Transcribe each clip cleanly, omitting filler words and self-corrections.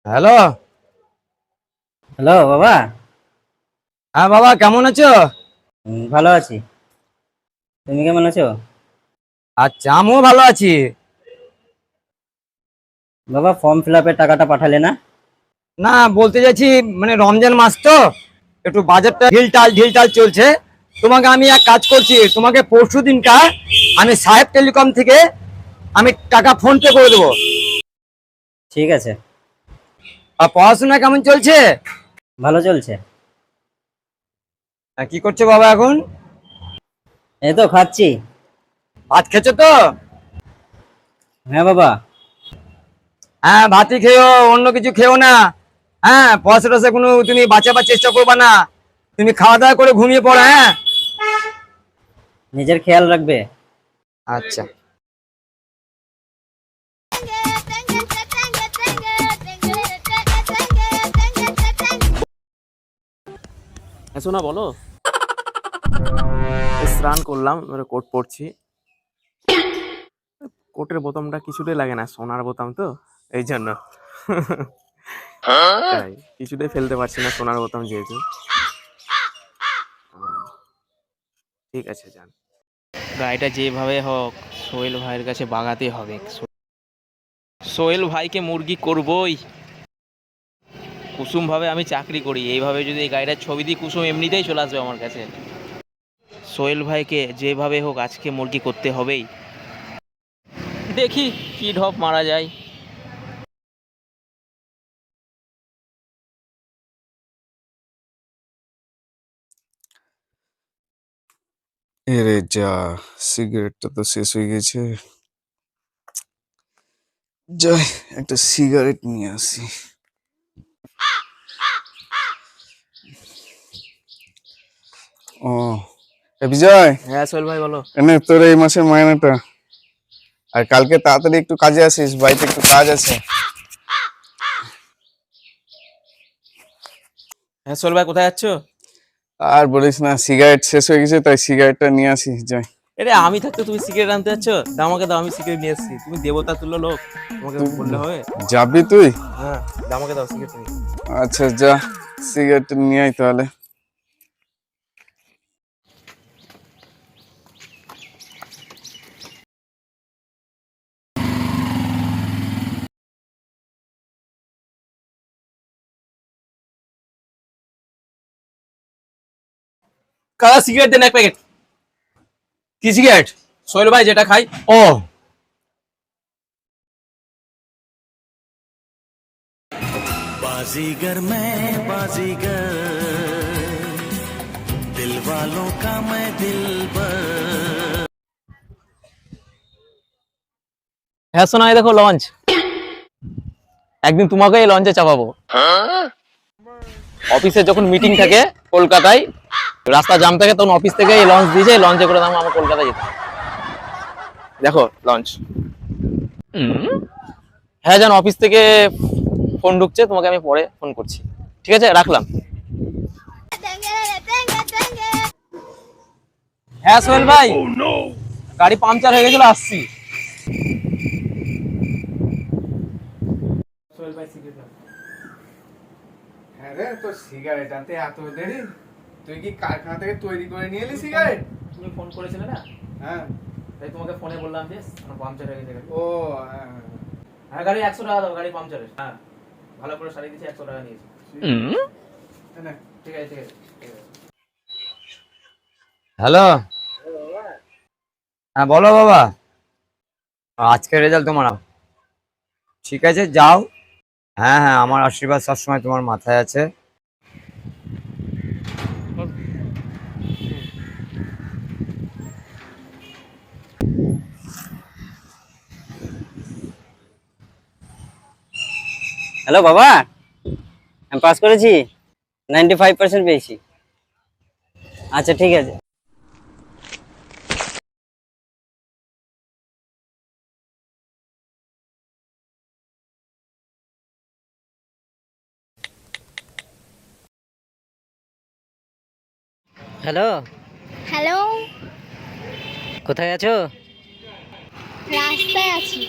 Hello. Hello বাবা। হ্যাঁ বাবা, কেমন আছো? ভালো আছি। তুমি কেমন আছো? আচ্ছা, আমিও ভালো আছি। বাবা, ফর্ম ফিল আপের টাকাটা পাঠালে না? না, বলতে চাইছি মানে রমজান মাস তো একটু বাজারটা ঢিলটাল চলছে। তোমাকে আমি এক কাজ করছি, তোমাকে পরশু দিনটা আমি সাহেব টেলিকম থেকে আমি টাকা ফোন পে করে দেবো। ঠিক আছে। আর পড়াশোনা কেমন চলছে? ভালো চলছে। কি করছো বাবা এখন? এই তো খাচ্ছি। ভাত খেছো তো? হ্যাঁ বাবা। হ্যাঁ, ভাতই খেও, অন্য কিছু খেও না। হ্যাঁ, পয়সা কোনো তুমি বাঁচাবার চেষ্টা করবা না। তুমি খাওয়া দাওয়া করে ঘুমিয়ে পড়ো। হ্যাঁ। নিজের খেয়াল রাখবে। আচ্ছা। শোনা বলো। স্নান করলাম, এবারে কোট পরছি। কোটের বোতামটা কিছুতেই লাগে না, সোনার বোতাম তো এই জন্য তাই কিছুতেই ফেলতে পারছি না, সোনার বোতাম যেহেতু। ঠিক আছে, যান। গাড়িটা যেভাবে হোক সোহেল ভাইয়ের কাছে বাগাতে হবে। সোহেল ভাইকে মুরগি করবই। কুসুম ভাবে আমি চাকরি করি, এইভাবে যদি এই গাড়িটার ছবি দিই কুসুম এমনিতেই চলে আসবে আমার কাছে। সোহেল ভাইকে যেভাবে হোক আজকে মুরগি করতে হবেই। দেখি কি ঢপ মারা যায়। এরে যা, সিগারেটটা তো শেষ হয়ে গেছে। যাই একটা সিগারেট নিয়ে আসি। ও বিজয়, হ্যাঁ সোহেল ভাই বলো। এনে তোর এই মাসের মাইনেটা। আর কালকে তাড়াতাড়ি একটু কাজে আসিস, বাড়িতে একটু কাজ আছে। হ্যাঁ সোহেল ভাই, কোথায় যাচ্ছ? আর বলিস না, সিগারেট শেষ হয়ে গেছে, তাই সিগারেটটা নিয়ে আসি যাই। আরে আমি থাকতে তুমি সিগারেট আনতে যাচ্ছ? দাও আমাকে, দাও, আমি সিগারেট নিয়ে এসেছি। তুমি দেবতা তুল্য লোক, তোমাকে বললে হবে? যাবি তুই? হ্যাঁ, দাও আমাকে, দাও সিগারেট তুমি। আচ্ছা যা, সিগারেট নিয়ে আয় তাহলে। কালা সিগারেট দেন এক প্যাকেট। কি সিগারেট? সোহেল ভাই যেটা খাই। ও, बाजीगर मैं बाजीगर दिल वालों का मैं दिलबर। হ্যাঁ শোনা, এই দেখো লঞ্চ। একদিন তোমাকে এই লঞ্চে চাপাবো। অফিসে যখন মিটিং থাকে কলকাতায়, রাস্তা জাম থাকে, তখন অফিস থেকে এই লঞ্চ দিয়েছে, লঞ্চে করে আমার কলকাতায় যেতে। দেখো লঞ্চ। হ্যাঁ জান, অফিস থেকে ফোন ঢুকছে, তোমাকে আমি পরে ফোন করছি। ঠিক আছে, রাখলাম। হ্যাঁ সোহেল ভাই, গাড়ি পাংচার হয়ে গেছিল, আসছি। সোহেল ভাই সিগারেট। হ্যাঁ রে, তোর সিগারেট আনতে এত দেরি? তুই কি কারখানা থেকে তৈরি করে নিয়ে এলি সিগারেট? তুমি ফোন করেছিলে না, হ্যাঁ। তাই তোমাকে ফোনে বললাম যে পাংচার হয়ে গেছে গাড়ি। ও হ্যাঁ। হ্যাঁ, গাড়ি 100 টাকা দাও, গাড়ি পাংচারের। হ্যাঁ, ভালো করে সারিয়ে দিচ্ছি, 100 টাকা নিয়েছি। ঠিক আছে, ঠিক আছে, ঠিক আছে। হ্যালো। হ্যাঁ বলো বাবা। আজকের রেজাল্ট তোমার? ঠিক আছে, যাও। হ্যাঁ হ্যাঁ, আমার আশীর্বাদ সবসময় তোমার মাথায় আছে। হ্যালো বাবা, আমি পাস করেছি, 95% পেয়েছি। আচ্ছা ঠিক আছে। হ্যালো। হ্যালো। কোথায় আছো? রাস্তায় আছি।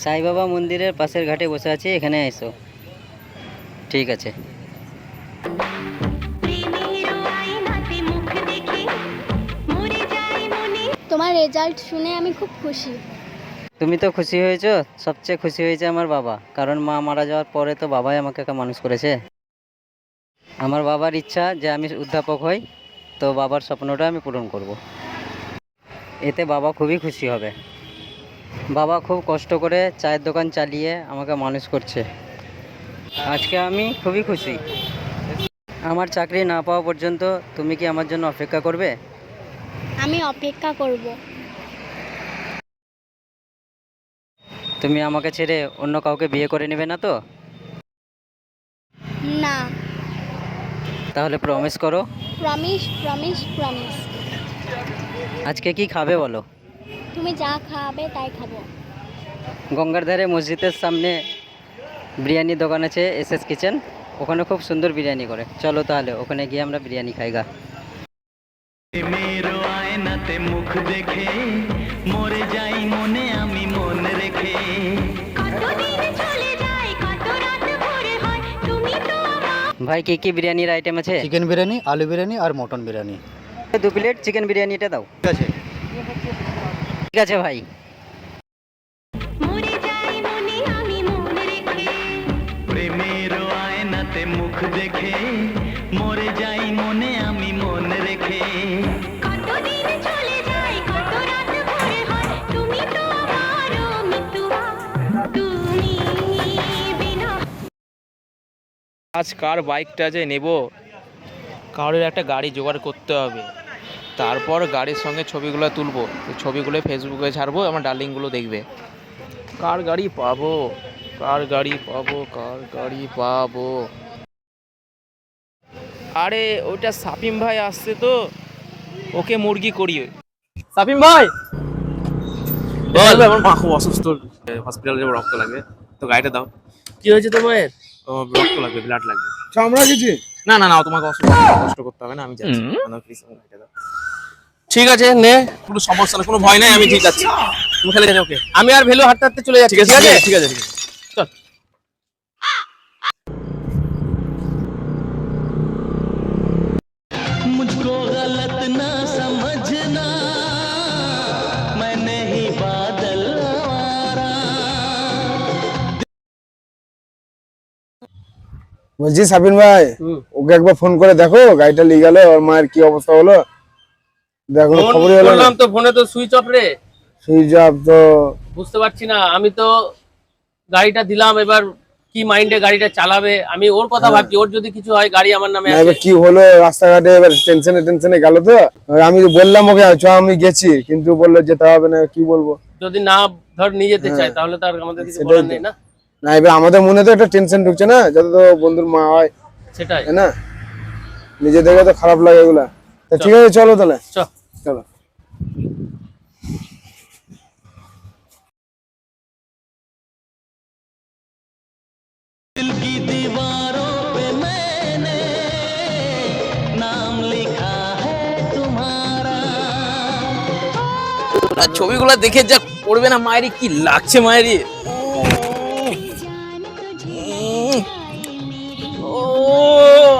সাই বাবা মন্দিরের পাশের ঘাটে বসে আছি, এখানে এসো। ঠিক আছে। তোমার রেজাল্ট শুনে আমি খুব খুশি। তুমি তো খুশি হয়েছো, সবচেয়ে খুশি হয়েছে আমার বাবা, কারণ মা মারা যাওয়ার পরে তো বাবাই আমাকে মানুষ করেছে। আমার বাবার ইচ্ছা যে আমি অধ্যাপক হই, তো বাবার স্বপ্নটা আমি পূরণ করব। এতে বাবা খুবই খুশি হবে। বাবা খুব কষ্ট করে চায়ের দোকান চালিয়ে আমাকে মানুষ করছে। আজকে আমি খুবই খুশি। আমার চাকরি না পাওয়া পর্যন্ত তুমি কি আমার জন্য অপেক্ষা করবে? আমি অপেক্ষা করব। তুমি আমাকে ছেড়ে অন্য কাউকে বিয়ে করে নেবে না তো? না। তাহলে প্রমিস করো। Promise promise promise. আজকে কি খাবে বলো? তুমি যা খাবে তাই খাবো। গঙ্গার ধারে মসজিদের সামনে বিরিয়ানি দোকান আছে, এসএস কিচেন, ওখানে খুব সুন্দর বিরিয়ানি করে। চলো তাহলে ওখানে গিয়ে আমরা বিরিয়ানি খাইগা। मेरो आयनाते मुख देखे मरे जाई मने आमी मन रेखे ভাই কি কি বিরিয়ানির আইটেম আছে? চিকেন বিরিয়ানি, আলু বিরিয়ানি আর মটন বিরিয়ানি। 2 প্লেট চিকেন বিরিয়ানিটা দাও। ঠিক আছে। ঠিক আছে ভাই। प्रेमेरो आयनाते मुख देखे मरे जाई मने आमी मन रेखे আজ কার বাইকটা যে নেব, কারোর একটা গাড়ি জোগাড় করতে হবে। তারপর গাড়ির সঙ্গে ছবিগুলো তুলবো, সেই ছবিগুলো ফেসবুকে ছাড়বো, আমার ডার্লিংগুলো দেখবে। কার গাড়ি পাবো, কার গাড়ি পাবো, কার গাড়ি পাবো? আরে ওইটা সাপিম ভাই আসছে তো, ওকে মুরগি করি। সাপিম ভাই বল। আমার মা খুব অসুস্থ, হসপিটালে যাবো, রক্ত লাগবে, তো গাড়িটা দাও। কি হয়েছে তোমার? ও রক্ত লাগবে, ব্লাড লাগবে। আমরা কিছু না না না, তোমাকে কষ্ট করতে হবে না, আমি যাচ্ছি। প্লিজ গাড়িটা দাও। ঠিক আছে নে, কোনো সমস্যা না, কোনো ভয় নাই, আমি ঠিক আছে। তুমি খেলে যাও, ওকে। আমি আর ভেলু হাঁটতে হাঁটতে চলে যাচ্ছি। ঠিক আছে ঠিক আছে ঠিক আছে, চল। मुझको गलत ना समझना मैं नहीं बादल आवारा বলছি সাবিন ভাই, ওকে একবার ফোন করে দেখো গাড়িটা নিয়ে গেল, ওর মায়ের কি অবস্থা হলো দেখো, খবরই হলো না। তো ফোনে তো সুইচ অফ রে, সুইচ অফ তো। বুঝতে পারছি না। আমি তো গাড়িটা দিলাম, এবার কি মাইন্ডে গাড়িটা চালাবে, আমি ওর কথা ভাবছি। ওর যদি কিছু হয়, গাড়ি আমার নামে না, আছে। এবার কি হলো রাস্তাঘাটে, এবার টেনশনে টেনশনে গেল তো। এবার আমি বললাম ওকে চ, আমি গেছি, কিন্তু বললো যেতে হবে না, কি বলবো। যদি না ধর নিয়ে যেতে চায়, তাহলে তো আর আমাদের কিছু সেটাই বলার তো। নেই না। না, এবার আমাদের মনে তো একটা টেনশন ঢুকছে না, যত তো বন্ধুর মা হয়, সেটাই তাই না? নিজে দেখে তো খারাপ লাগে এগুলা। তা ঠিক আছে, চলো তাহলে, চ। চলো। दिल की दीवारों पे मैंने नाम लिखा है तुम्हारा আর ছবিগুলো দেখে যা করবে না, মায়েরই কি লাগছে, মায়েরই। ও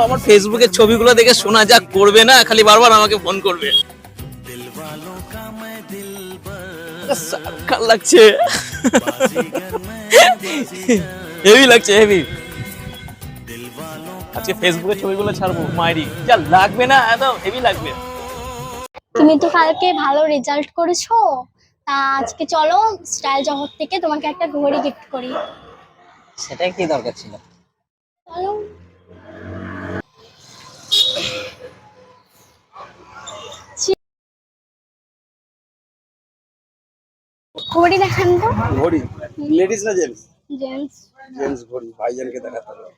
আমার ফেসবুকের ছবিগুলো দেখে শোনা যা করবে না, খালি বারবার আমাকে ফোন করবে। दिल वालों का मैं दिल কাল লাগছে, হেভি লাগছে, হেভি। আজকে ফেসবুকের ছবিগুলো ছাড়বো, মায়েরই যা লাগবে না, একদম হেভি লাগবে। তুমি তো কালকে ভালো রেজাল্ট করেছো, তা আজকে চলো স্টাইল জগৎ থেকে তোমাকে একটা ঘড়ি গিফট করি। সেটাই কি দরকার ছিল? চলো। ঘড়ি দেখান তো। ঘড়ি লেডিস না জেন্টস? জেন্টস। জেন্টস ঘড়ি ভাইজানকে দেখাতে হবে।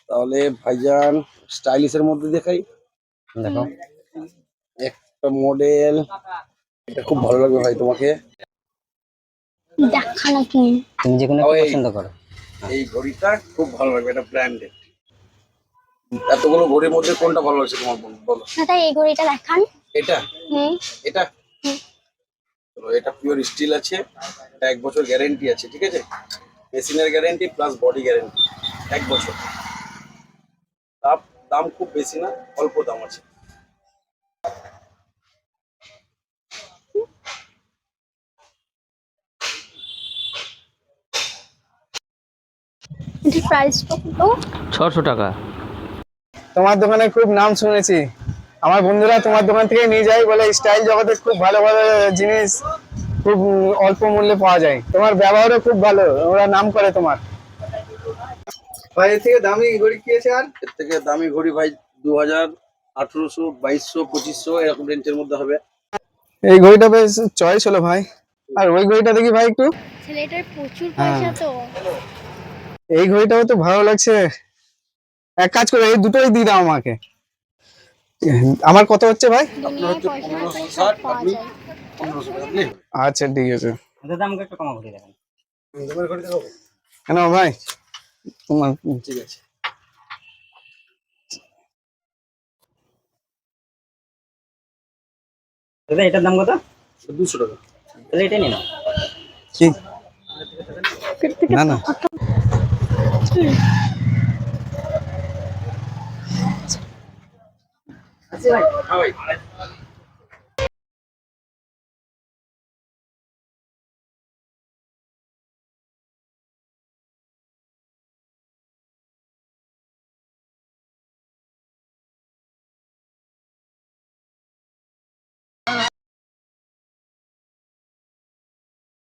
তাহলে ভাইজান স্টাইলিশের মধ্যে দেখাই। দেখো একটা মডেল, এটা খুব ভালো লাগবে ভাই তোমাকে। দেখানো তুমি। তুমি যে কোনো একটা ওই। পছন্দ করো। এই ঘড়িটা খুব ভালো লাগবে, এটা ব্র্যান্ডেড। এতগুলো ঘড়ির মধ্যে কোনটা ভালো লাগছে তোমার, বলো। না, তাই এই ঘড়িটা দেখান। এটা হুম। এটা তো এটা পিওর স্টিল আছে, এটা 1 বছর গ্যারেন্টি আছে, ঠিক আছে? মেশিনের গ্যারেন্টি প্লাস বডি গ্যারেন্টি 1 বছর। দাম দাম খুব বেশি না, অল্প দাম আছে। এটার প্রাইসটা কত? 600 টাকা। তোমার দোকানে খুব নাম শুনেছি, আমার বন্ধুরা তোমার দোকান থেকে নিয়ে যায়, বলে স্টাইল জগতে খুব ভালো ভালো জিনিস খুব অল্প মূল্যে পাওয়া যায়, তোমার ব্যবহারও খুব ভালো, ওরা নাম করে তোমার। ভাই এর থেকে দামি ঘড়ি কি আছে? আর এর থেকে দামি ঘড়ি ভাই 2000, 1800, 2200, 2500 এরকম রেঞ্জের মধ্যে হবে। এই ঘড়িটা বেশ চয়েস হলো ভাই। আর ওই ঘড়িটা দেখি ভাই একটু। ছেলেটার প্রচুর পয়সা তো। এই ঘড়িটাও তো ভালো লাগছে, এক কাজ করে এই দুটোই দিয়ে দাও আমাকে। আমার কত হচ্ছে ভাই? দুনিয়ায় পয়সা থাকলে সব পাওয়া যায়। 1500 টাকা দিলেই হবে। আচ্ছা ঠিক আছে। দাদা আমাকে একটু কমা করে দেখেন। তোমার ঘড়ি দেখাবো? কেন ভাই তোমার ঠিক আছে। দাদা এটার দাম কত? 200 টাকা। তাহলে এটাই নিন। কি না না আচ্ছা ভাই। হ্যাঁ ভাই।